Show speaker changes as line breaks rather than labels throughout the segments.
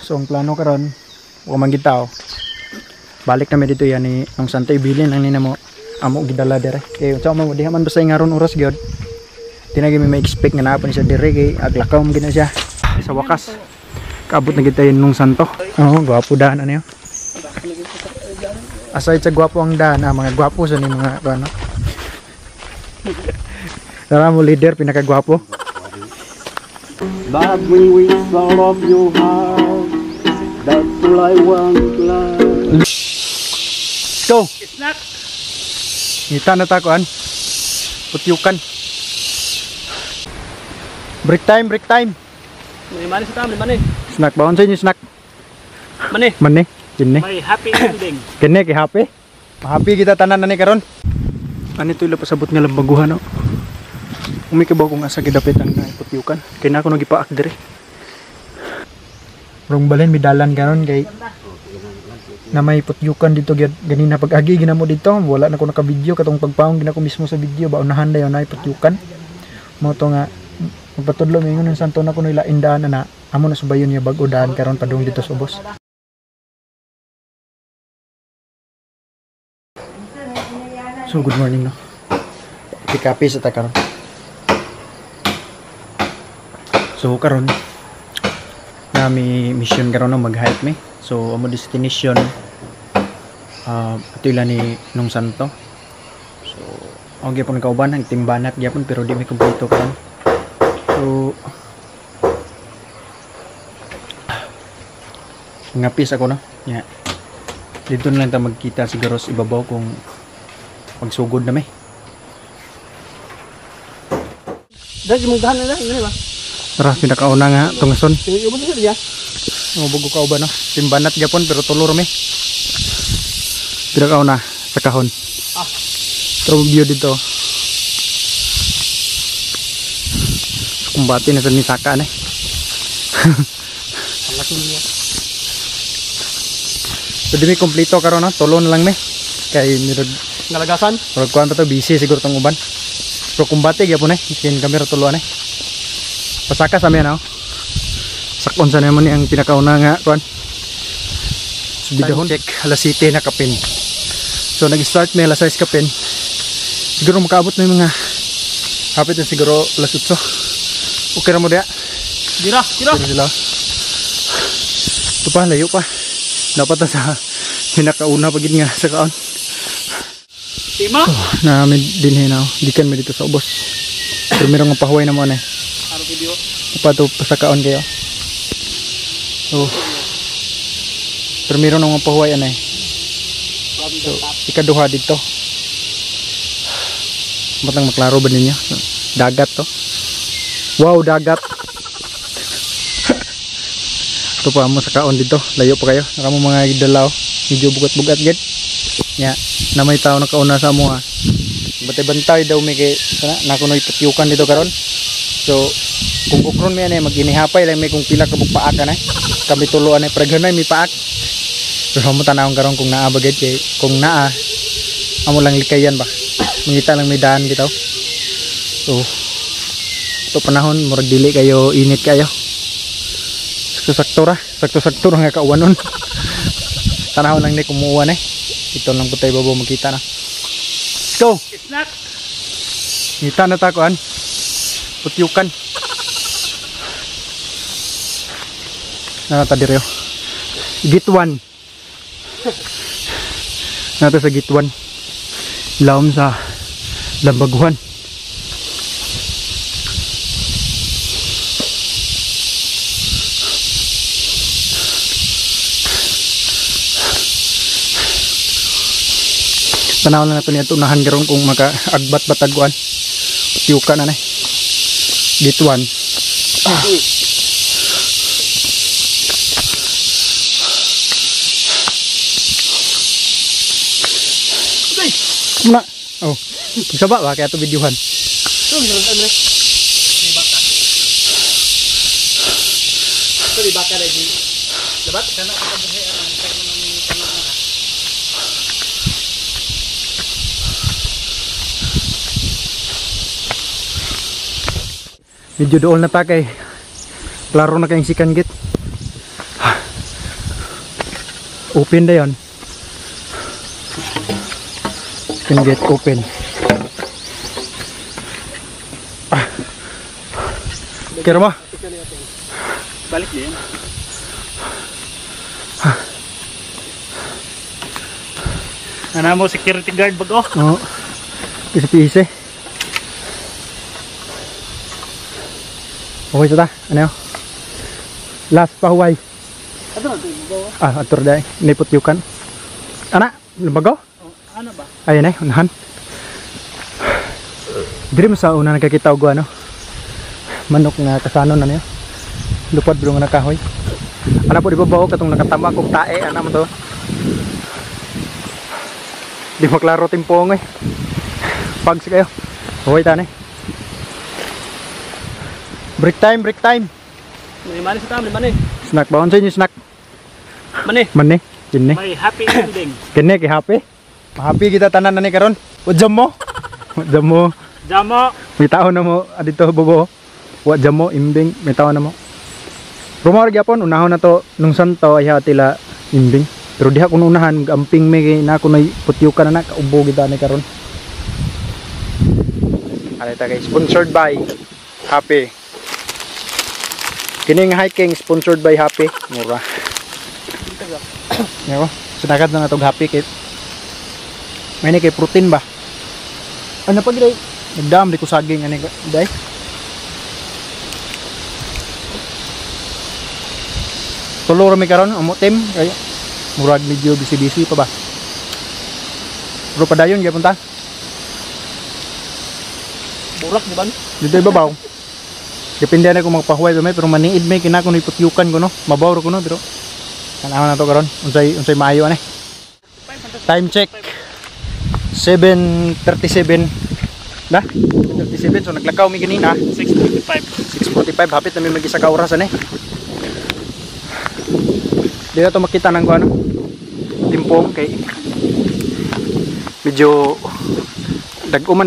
So ang plano karon, kumangitaw. Balik na dito yan ni ang Santa Ibilin ang nina mo amo gidala dire. Kay unsa man diha man basta ngaron oras gyud. Tinagi may expect nga napon siya dire kay aglakaw mo gina siya. Sa wakas kaabot na kita nung Santo. Oo, gwapo daan ano yun. Aside sa gwapo ang daan, mga gwapo sa ni mga ano. Tara mo leader, pinakagwapo.
But when we all of your heart, that's all I want to love.
Go!
It's not.
Ngita na takuan. Putyukan. Break time, break time.
Mani sa tama, mani.
Snack ba? Ano sa inyo snack?
Mani.
Mani? Kini?
May happy ending.
Kini, kay happy? Happy kita tanan na ni karon. Ano ito ila pasabot nga lambaguhan no? Umikabaw kung asa gidapit ang putyukan. Kaya na ako nagipaak dire. Rong balen midalan karon kay na may putyukan dito ganina pag-agi ginamo dito. Wala na ko naka-video katong pagpaong ginako mismo sa video ba unahan dayon na putyukan. Mo to nga magpatudlo mi ingon santo na kuno ila indaan na amo na subayon niya bag-o daan karon padung dito sa ubos. So good morning no. Pikapi sa ta karon. So karon nami mission karon no mag-hike mi. So amo destination ito ila ni nung Santo. So og gyapon kauban ang timbanat gyapon pero di mi kompleto karon. So ngapis ako no. Yeah. Dito na lang ta magkita siguro sa ibabaw kung pagsugod na may.
Dahil mong dahan na ini ba?
Tara, pinakauna nga tungason.
Iyo mo siya.
Mabugo ka ba no? Timbanat gyapon pero tulor mi. Pinakauna sa kahon. Pero view dito. Kumbati na sa nisaka na. So di mi kompleto karon no, tulo na lang mi. Kay mirod
Nalagasan.
murag kuan pa to busy siguro tong uban. Pero kumbati gyapon kin kamera tulo na. Pasaka sa amin no. Sakon sa naman ni ang pinakauna nga kuan. Subidahon check alas 7 na kapin. So nag-start na alas 6 kapin. Siguro makaabot na yung mga hapit na siguro alas 8. Okay na mo dia?
Dira.
Sila. Ito pa, layo pa. Dapat na sa pinakauna pagid nga sa kaon.
Tima?
Namin din na dikan mi dito sa ubos. Pero meron nga pahuway na mo na.
Ano video?
Upa to sa kaon kayo. So, pero meron nga pahuway na. So, ikaduha dito. Matang maklaro ba ninyo? Dagat to. Wow, dagat. Ito pa mo sa kaon dito. Layo pa kayo. Nakamo mga idalaw. Medyo bugat-bugat gid. Nya, na may tao na kauna sa mo ha. Bantay-bantay daw may kay nakunoy putyukan dito karon. So, kung ukron mi ani maginihapay lang may kung pila ka paak na. Kami tuluan ay praghanay mi paak. So, mo tanawon karon kung naa bagay kay kung naa amo lang likayan ba. Mangita lang may daan bitaw. So, ito panahon murag dili kayo init kayo. Sakto sakto ra nga kauwanon. Tanahon lang ni kumuuan ito lang putay babaw makita na. Let's go.
It's not.
Ngita na ta kuan. Putyukan. Ta direo. Git 1. Nato sa Git 1. Laom sa Lambaguhan. Tanaw na nato niya tunahan garon kung maka-agbat bataguan. Putyukan na Git 1. Muna. Oh. Coba ba kaya to videohan.
Ito gilan mo. May baka. Ito di baka lagi. Dapat kana kabuhi ang tekno ng tanong na. Medyo dool na ta kay klaro na kayong sikan git.
Open da yon. Can get open. Kira mo?
Balik din. Ano mo security guard bago?
Oo. Pisi-pisi. Okay sa ta? Ano yun? Last pa Hawaii. Atur dahil. Nipot yukan. Anak, lumbago?
Ano ba?
Ayan unahan. Diri mo sa una nakakita ko ano? Manok nga kasanon na niyo. Lupad bro nga nakahoy. Ana po di ba bawo katong nakatama kong tae ana mo to. Di maklaro timpong eh. Pags kayo. Hoy tane. Break time, break time.
May mani sa tama, mani.
Snack ba unsa inyo snack?
Mani.
Mani, kini.
May happy ending.
Kini kay happy. Happy kita tanan na ni karon. Ujam mo. Ujam mo.
Jamo.
May tao na mo adito bobo. Wa jam mo imbing, may tao na mo. Rumor gyapon unahon na to nung santo ay hatila imbing. Pero diha kun unahan gamping me na kuno putyukan na kaubo kita ni karon. Alita guys, sponsored by Happy. Kining hiking sponsored by Happy. Mura. Yawa, sinakat na natog Happy kay. May ni kay protein ba? Ano pa gid? Nagdam di ko saging ani day. Tulo ra mi karon amo team kay murag medyo bisi-bisi pa ba? Pero padayon gyapon ta.
Burak di ba?
Dito ibabaw. Depende na kung magpahuway ba may pero maniid may kinako ni putyukan ko no. Mabaw ko no pero tanaw na to karon. Unsay maayo ani. Time check. 7:37. Da? 7:37 so naglakaw mi ganina.
6:45.
6:45 hapit na mi mag-isa ka oras ani. Di na to makita ng ano. Timpong kay medyo dagom.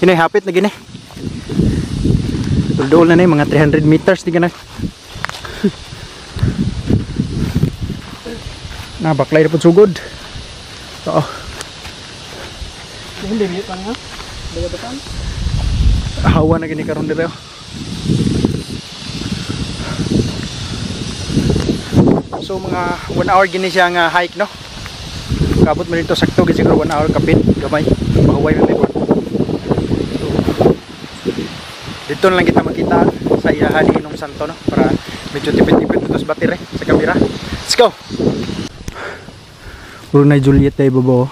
Inay hapit na gini. Dul na mga 300 meters di kana. Na baklay na pud sugod. Oo.
Hindi mi pa nga. Daga-dagan.
Hawa na gini karon dito. So mga 1 hour gini siya nga hike no. Kabot man dito sakto gid siguro 1 hour kapit gamay. Pahuway man dito. Dito lang kita makita sa ilahan ni Inong Santo no para medyo tipid-tipid dito sa batere sa kamera. Let's go. Puro na Juliet ay babo.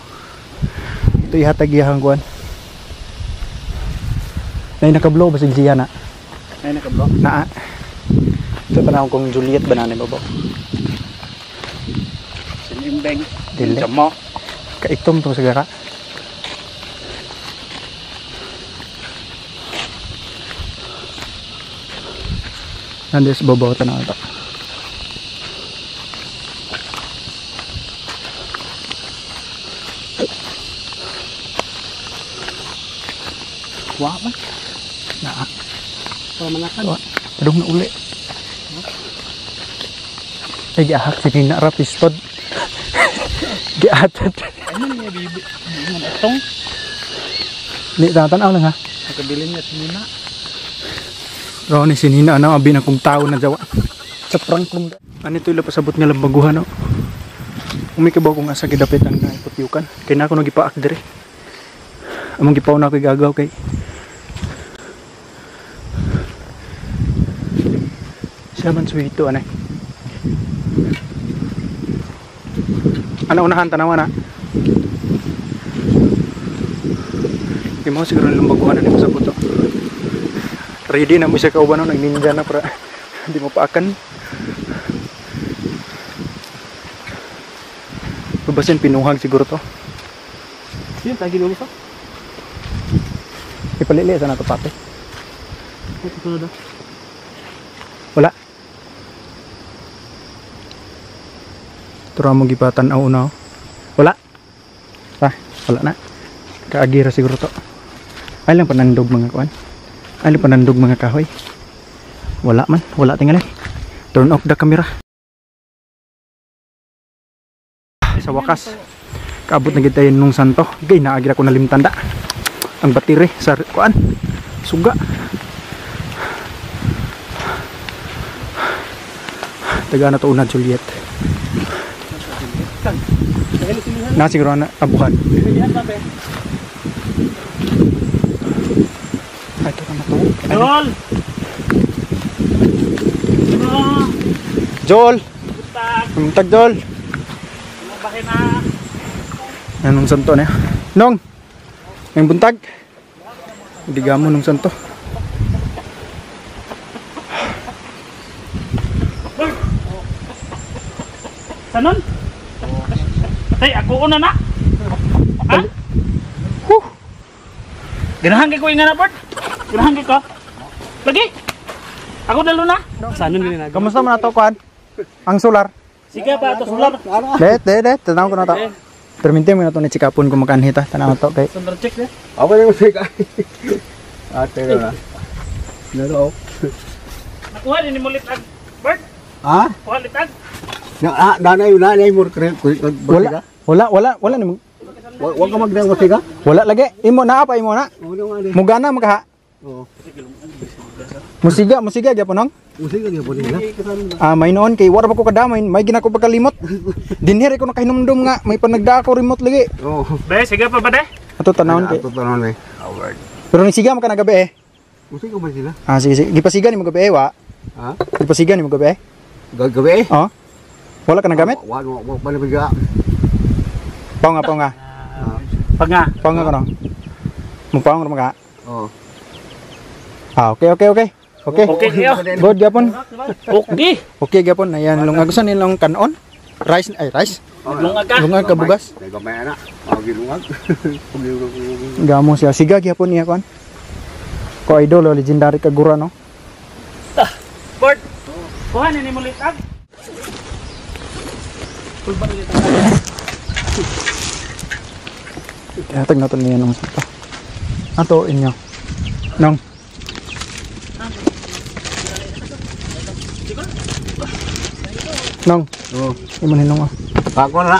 Ito ihatag iyang kuan. Nay nakablo basig siya na.
Ay nakablo.
Naa. Ito tanawon kong Juliet banana babo.
Sinimbeng.
Dili.
Jamo.
Kaitom to sagara. Nandes babaw tanaw to.
Wa man.
Naa.
Para manakan.
Padung na uli. Ay giahak si Nina ra pistod. Giatat.
Ano niya bibi? Ano atong?
Ni tatan-aw lang ha.
Nakabili niya sinina.
Ro ni si Nina ana abi na kong tao na jawa. Sa prank lang. Ani to ila pasabot nga lambaguhan no. Umikabaw kung asa gidapit ang iputyukan. Kay na ako nagipaak dire. Among gipaw na ko gagaw kay. Siya man suwito anay. Ano unahan tanawa na? Di mo siguro lumbaguhan na sa puto. Ready na mo siya kauban no, nagninja na para hindi mo paakan. Babasin pinuhag siguro to.
Sino tagi mo sa?
Ipalili sa nato pate.
Ito sunod.
Wala. Tura mo gipatan au una. Wala. Wala na. Kaagira siguro to. Ay lang panandog mga kuan. Ay lang panandog mga kahoy. Wala man, wala tingali. Turn off the camera. sa wakas. Kaabot na kita yun nung santo. Gay, naagir ako nalimtanda. Ang batire sa kuan. Suga. Taga na to una Juliet. Na siguro na abukan. Ay, ito na to.
Joel!
Joel!
Buntag!
Buntag Joel!
Mabahin na!
Anong santo na? Nong! Yung buntag! Hindi gamo nung santo.
Sanon? Tay, ako una na! Ha?
Huh!
Ganahan ko yung nga na, Bert! Ganahan ko! Lagi! Ako dalo na! Sanon din na.
Kamusta mo na to, kuan? Ang solar?
Sige pa, ito sular!
De, tanaw ko na to. Perminti mo na to ni Chikapon kung makanhita. Tanaw to kay.
Sandar check na.
Ako na yung musika. Ate na. Naro.
Nakuha din mo litag. Bert!
Ha?
Kuha litag!
Nanay mo
Wala ni mo.
Wag ka magdang musika?
Wala lagi. Imo na apa imo na? Mugana magha.
Oo.
Musiga gyapon nong.
Musika gyapon nila.
May noon kay wala pa ko kadamay, may ginako pagkalimot. Dinher ko nakahinumdum nga, may panagda ako remote lagi.
Oo.
Be, sige pa ba de?
Ato tanawon kay.
Ato tanawon eh.
Pero ni siga man ka nagabi eh.
Musika ba sila?
Sige. Gipasiga ni mo gabi eh, wa.
Ha?
Gipasiga ni mo gabi eh.
Gabi?
Oh. Wala ka nagamit?
Wag pa na biga.
Pao nga. Pao nga kono. Mupao nga mga.
Oo.
Okay.
Okay kayo.
Good gyapon.
Okay.
Okay gyapon. Ayan lungagusan nilang kanon. Rice.
Lungag ka.
Lungag ka bugas.
Gamay na. Gilungag.
Gamo siya. Siga gyapon niya kon. Ko idol legendary kagura no.
Bert! Kuha ni mo litag. Kulba litag.
Hatag natin niya nung ito. Ato inyo. Nong. Nong.
Oo.
Iman hinong ah.
Ako na.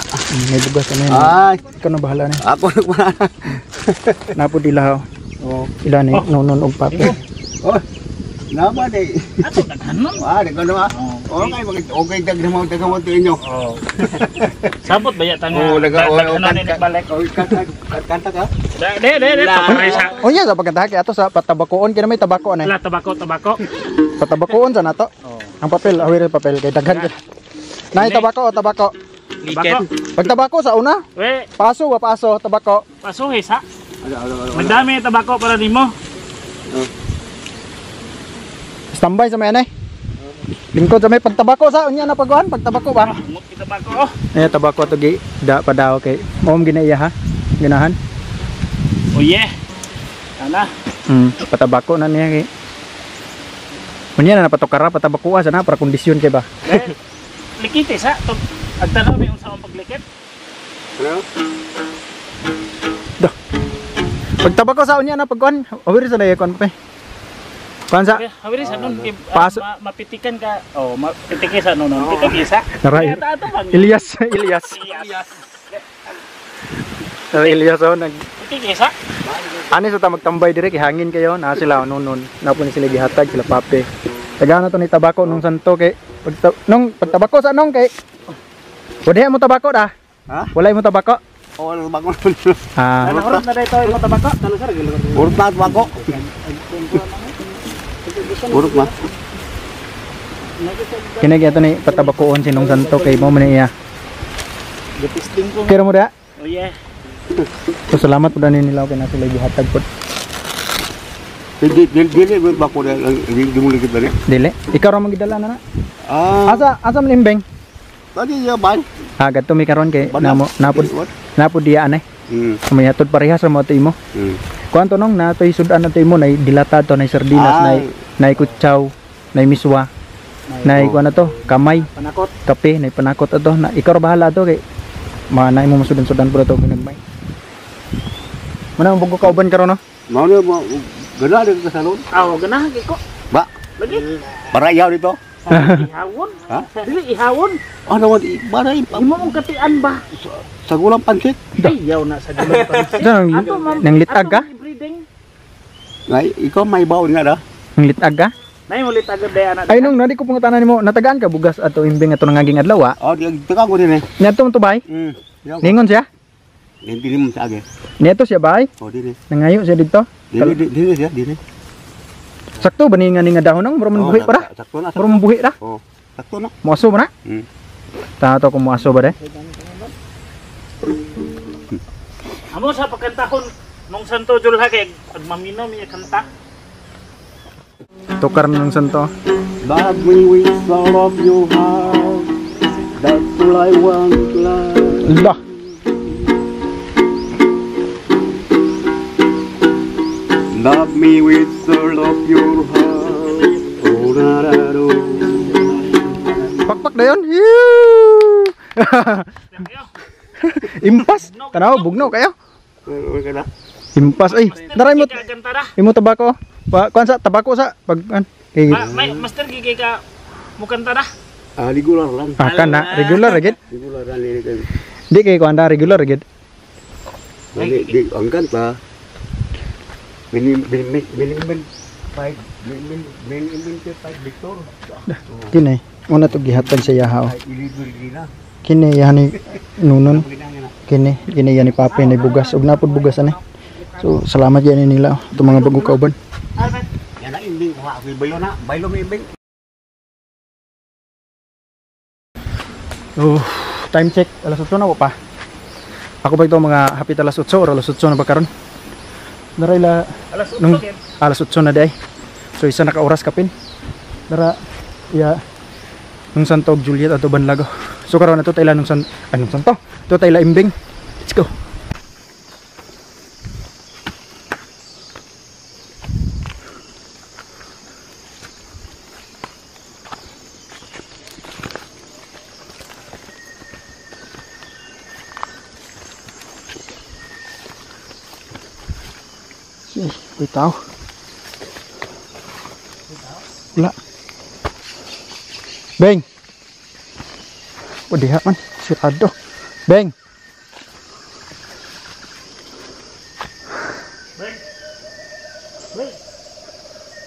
May bugas ano yun.
Ay.
Ikaw na bahala na.
Ako na.
Napo dilaw.
Oo.
Ilan eh. Nonon og pape.
Oh. Nama deh.
Ato daghan mo.
Di ko na. Okay dag mo inyo.
Oh. Sabot ba yata nga?
Oo,
Ano ni balik?
Kanta ka?
De. Papresa.
O nya sa pagkanta kay ato sa patabakoon kay na may tabako na.
Wala tabako.
Patabakoon sa nato. Ang papel, awir papel kay daghan kay. Nay tabako.
Liket.
Pag tabako sa una,
We,
paso, tabako.
pasuhis ha. Magdami tabako para nimo.
Standby sa may anay. Lingkod sa may pagtabako sa unya na pagkuhan, pagtabako ba?
Mut tabako.
Eh tabako to gi da padaw kay mom ginaiya ha. Ginahan.
Oh yeah. Ana.
Patabako na niya kay. Unya na napatukara patabako sa na para kondisyon kay ba.
Likite sa to. Agtanaw mi unsa ang paglikit.
Pagtabako sa unya na pagkuhan, awir sa lay kon pa. Kansa
Hawiri sa nun
Paso-
mapitikan ka. Oh, mapitikan sa nun. Pitiki sa.
Naray.
Ato bang.
Ilyas. Ilyas oh nag
Pitiki sa.
ani sa ta magtambay dire kay hangin kayo na sila nonon. Napo ni sila gihatag sila pape. Tagana to ni tabako nung santo kay nung pagtabako sa nong kay. Wala mo tabako da.
Ha?
Wala mo tabako.
Oh, bago.
Urot na dito imo tabako.
Urut na bago. Urut ma.
Kini gyud ni patabakoon sinong santo kay mo man iya.
Gapisting ko.
Kira mo da.
Oh yeah.
So salamat pud ani nila kay na sila gihatag pud.
Dili bako di mo likit dali.
Dili. Ikaw ra magidala na na.
Ah,
Asa man limbeng?
tadi ya ban.
Gadto mi karon kay napod diya anay.
Hmm.
May hatod parehas ra mo to imo. Kuanto nong natoy sudan na to imo nay dilatad to nay sardinas nay kutsaw, nay miswa. Nay kuan na to, kamay,
Panakot.
kape, nay panakot ato na ikaw ra bahala to kay manay mo masudan-sudan pud to ginagmay. Mana mo bugo kauban karon no?
Mau na mo gana din ka salon.
Aw, ganahan ko.
Ba,
Lagi.
para yaw dito.
Ihawon.
Ha?
Dili ihawon.
Ano man baray
Imo mong katian ba?
sa gulang pansit.
Ayaw na sa dulo pa.
Nang litag ka?
Ngay ikaw may bawon nga da.
Nang litag ka?
Nay mo lit agad day ana.
Ay nung nadi ko pangutanan nimo, natagaan ka bugas ato imbing ato nangaging adlaw ah.
Oh, di teka ko din eh.
Niadto mo to bay? Ningon siya?
Hindi mo sa age.
Niadto siya bay?
Oh, di.
Nangayo siya dito.
Di siya, di.
Sakto ba ni nga dahon nang mura man buhi para?
Sakto na.
Mura man buhi ra?
Oh, sakto na.
Muaso ba na? Tato ko muaso ba de?
Amo sa pagkantahon nung Santo Julha kay agmaminom iya kanta.
Tukar na ng santo.
Love me with all of your heart. That's all I want, love.
Lah.
Love me with all of your heart. Oh, da, da, do.
Pakpak na yun. Impas. Tanaw, bugno kayo.
Ano ka na?
Impas ay. Daray mo.
Kanta ra.
Imo tabako. Kuan sa tabako sa pag kay
May master gigi ka mo kanta ra.
Regular lang.
akan na regular agad.
Regular lang ini kan.
Di kay kuan da regular agad.
Di angkan pa. Min fight. Min fight Victor.
Kini una to gihatan sa yahaw.
Ili na.
Kini yani nunon. Kini yani pape ni bugas ug napod bugas ani. So salamat yan nila ito mga bago kauban.
Yan ang imbing ko ako bayo na. Baylo may imbing.
Oh, time check alas 8 na pa. Ako ba ito mga hapit alas 8 or alas 8 na ba karon? Daray la
Alas
nung
8
alas 8 na day. So isa na ka oras kapin. Dara ya nung Santo og Juliet ato Banlago. So karon ato tayla nung anong santo? Ato tayla imbing. Let's go. Bitaw. Wala. Beng. Padiha man. Sirado. Beng.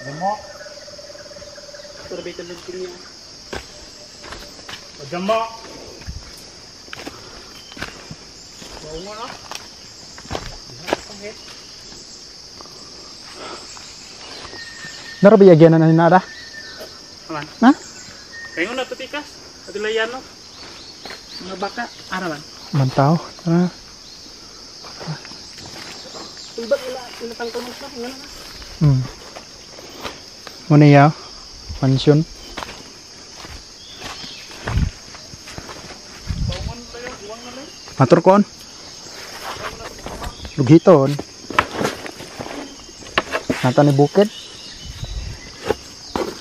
Demo. Turbitan din niya. Demo. Bawa na.
Narabiyagyan na nada.
Aman.
Ha?
Kayo na tutikas. Adilayan no. Mga baka arawan.
Mantaw. Tara.
Ibag ila tangkol mo sa ngana.
Muna yaw. Mansion. Matur kon. Lugiton. Nata ni bukid.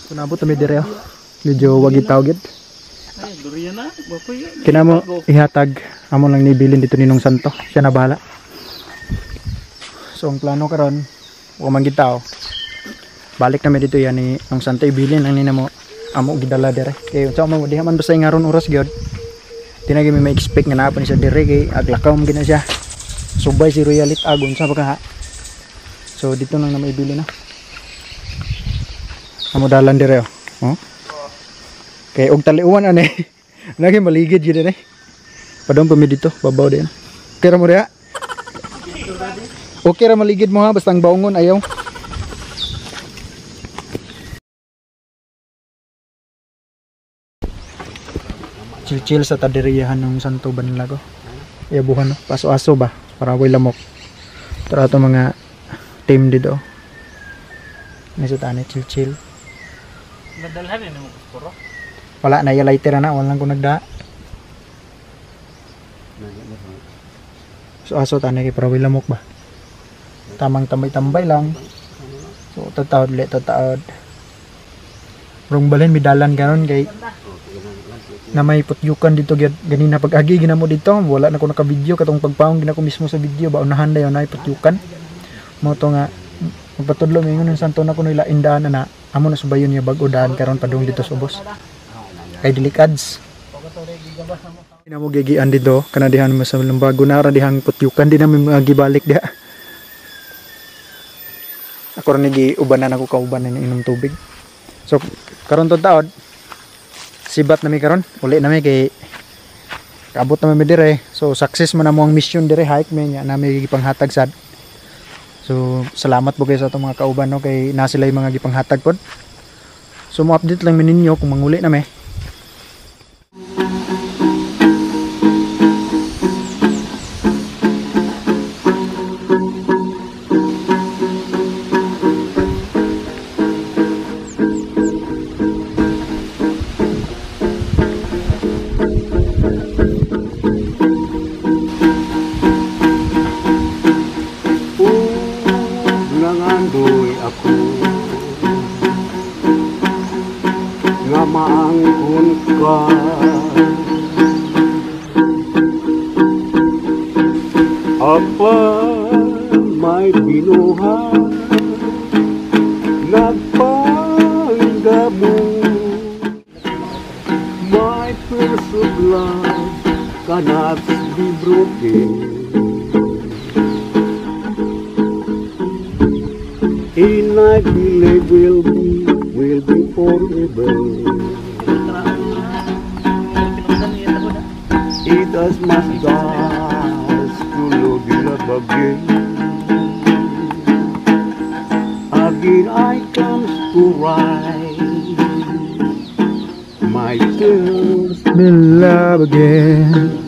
Kunabot mi dire. Medyo wagi tawgid.
Ay, durian na. Bakoy.
Kina mo ihatag amo lang nibilin dito ninong Santo. Siya na bahala. So ang plano karon, wa man gitaw. Balik na mi dito yan ni ang Santo ibilin ang nina mo amo gidala dire. Kay unsa man diha man basta ngaron oras gyud. Tinagi mi ma-expect nga naa pa ni siya dire kay aglakaw mo gina siya. Subay si Royalit agon sa baka ha. So dito nang na maibili na. Amo dalan dire oh. Kay og taliuan ani. Lagi maligid gyud ani. Padong pa mi dito, babaw din. Kira mo diha. Okay ra maligid mo ha basta ang baungon ayaw. Chill sa tadiriyahan ng Santo Banlago. Iyabuhan no, paso-aso ba para way lamok. Tara to mga team dito. Nasutane chill.
Nadalhan ni mo kusporo.
Wala na lighter na wala ko nagda. So aso tane kay para way lamok ba. Tamang tambay-tambay lang. So tataod le tataod. Rong balen midalan karon kay na may putyukan dito ganina pag-agi ginamo dito wala na ko naka-video katong pagpaong ginako mismo sa video ba unahan dayon na putyukan mo to nga magpatudlo mingon ng Santo na kuno ila indaan na amo na subayon niya bag-o daan karon padung dito sa ubos. Kay dilikads. Ina mo gigian dito kanadihan mo sa lambago na ra dihang putyukan di namin magibalik dia. Ako rin nag-iubanan ako kauban na inom tubig. So, karon to taod, sibat na mi karon, uli na mi kay kaabot na mi dire. So, success man na mo ang mission dire, hike mi nya na mi gipanghatag sad. So, salamat po kayo sa itong mga kauban, no, kay na sila yung mga gipanghatag pod. So, mo update lang mi ninyo kung manguli na mi.
Nangandoy ako nga maangkon ka apa may binuhat nagpanggamo my first of love cannot be broken. And I believe will be forever. It has much dust to load it up again. Again I comes to rise my tears.
Been love again.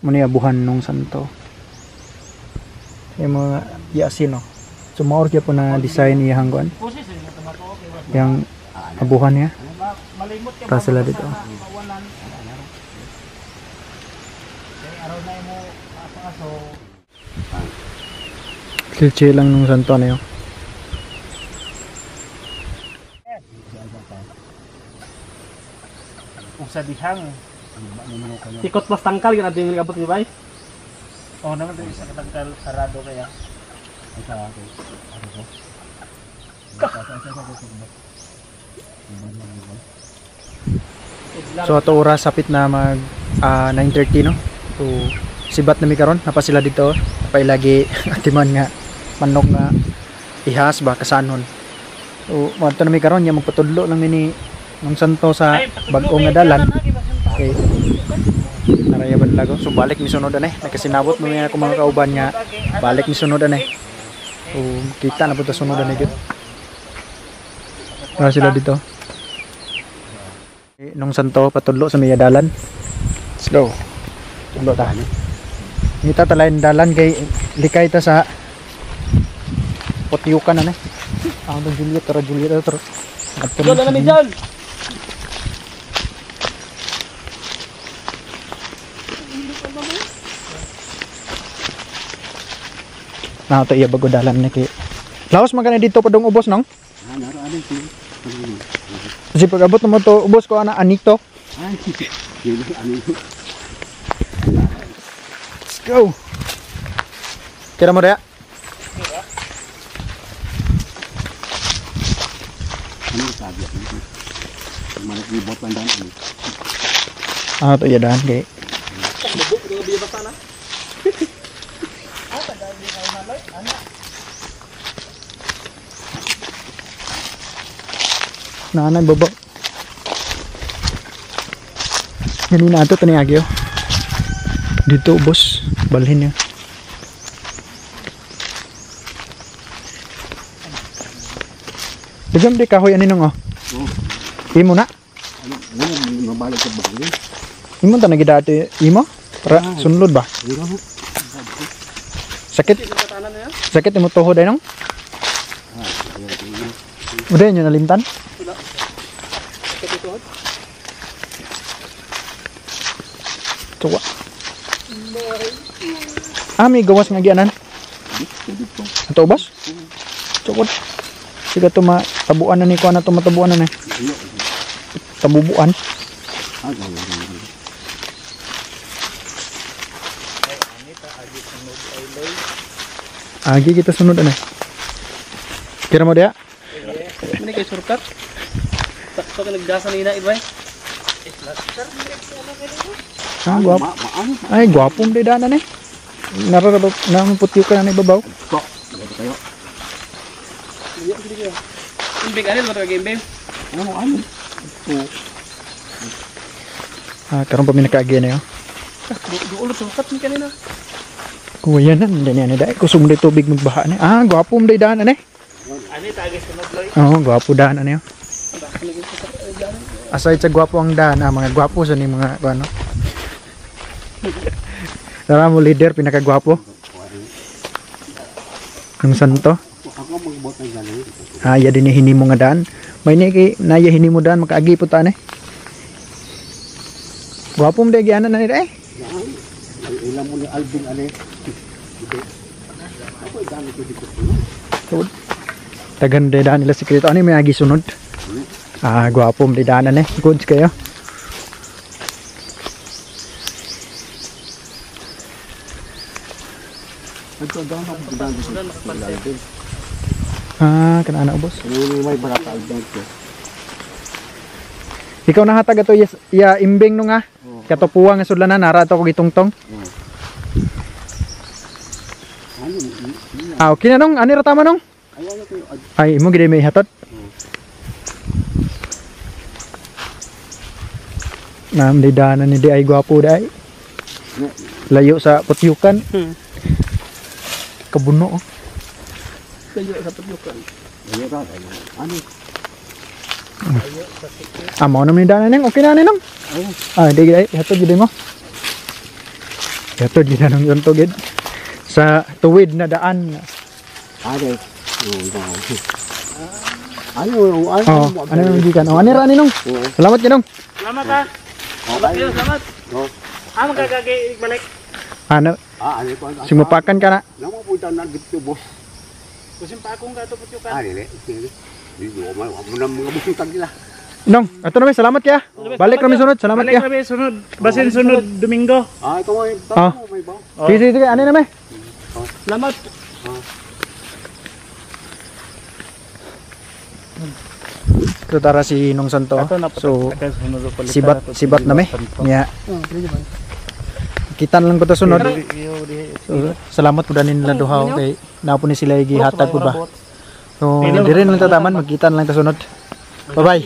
Muna abuhan nung santo. Yung mga yasin, no. So maor kaya po na design niya hangguan. Yang abuhan niya. Para sila dito. Chill lang nung santo na yun.
Sa dihang. Tikot plus tangkal yun natin yung abot ni Bay. Oo naman din sa tangkal sarado kaya.
So ato oras sapit na mag 9:30, no. So sibat na mi karon napa sila dito. Napay lagi atiman nga manok nga ihas ba kasanon. So madto na mi karon nya magpatudlo lang ni ng santo sa bag-o nga dalan. Okay. Narayaban lago. So balik mi sunod ani. Nakasinabot mo nga ako mga kauban nga balik mi sunod ani. So kita na po ta sunod ani gyud. Para sila dito. Okay, nung santo patudlo sa miya dalan. Let's go. Tudlo ta. Ngita ta lain dalan kay likay ta sa Putyukan ani. Ang Juliet tara.
Diyan na mi diyan.
Na ito iya bago dalan ni kay Laos man kanay dito padung ubos nong. Kasi pag abot mo to ubos ko ana anito. Let's go. Kira mo rea. Ah, ito iya dahan kay. Nanay baba. Ganina ato tani agyo. Dito ubos, balhin niya. Bigam di kahoy ani nung oh. Imo na.
Ano, mabalik sa bagay.
Imo ta nagidati imo? Para sunlod ba? Sakit. Sakit imo tuhod ay nong? Udah nyo nalimtan? Coba. Ah, may gawas nga gianan. Ito ubas? Coba. Siga to matabuan na ni ko na to matabuan na ni. Tabubuan. Agi kita sunod ana. Kira mo dia?
Ini kay shortcut. Sakto ka nagdasa ni ina ibay.
Ah, guwapo. Ay, guwapong di daanan eh. Nararabab, namaputyo ka na ibabaw.
Imbing anil ba ito kag-imbing?
Ah, karon pa mi nakaagi na yo.
Duulo shortcut ni kanina.
Kuya na, hindi niya dahil. Kusog mo di tubig magbaha na. Ah, guwapong di daanan eh.
Ani tagis sunod loy.
Oo, guwapo daanan yo. Aside sa guwapo ang daan, mga guwapo sa ni mga ano. Tara mo leader, pinakagwapo. Ang santo.
Ako magbot ng gano'n.
Ah, ya din hini mo nga daan. May naya hini mo daan, makaagi po tane. Guwapong di agianan na nila eh.
Ilang mo ni Alvin ane. Ako dami ko dito.
Tawad. Tagan di daan nila sikreto. Ano yung may agi sunod? Ah, guwapong di daanan eh. Goods kayo. Ah, kanana ubos.
May barata Alvin ko.
Ikaw nahatag ato ya imbing no nga. Katupuwa nga sudlanan nara ato kog itungtong. Ah, okay na nung, ani ra tama nung? Ay, imo gid may hatot. Nam di daanan ni di ay gwapo dai. Layo sa putyukan. Kabuno oh.
Kayo sa putyukan.
Ano?
Ah, mau naman ni daanan neng, okay na ni nung. Ah, di gid ay hatod gid mo. Hatod gid nang yun to gid. Sa tuwid na daan.
Ade.
Oh, ano yung gikan? Oh, ani ra ni nung. Salamat gid nung.
Salamat ha. Salamat. Magkakagi balik.
Ano,
Ano ko?
simupakan ka na.
Namo punta na dito boss.
Kusin pa akong gato putyukan.
Dili. Dito man mo na mga busutag nila.
Nung, ato na may salamat kaya. Balik kami sunod, salamat
Balik
kaya.
kami sunod. Basin sunod Domingo.
Ito may
Ah.
may ba?
Sige, sige, ano na may?
Salamat.
Ito tara si Nung Santo. So, sibat na may. Nya. Kita lang ko to sunod. So, salamat po danin nila duhaw kay napo ni sila gihatag ko ba. So, dire lang tataman magkita na lang ta sunod. Bye bye.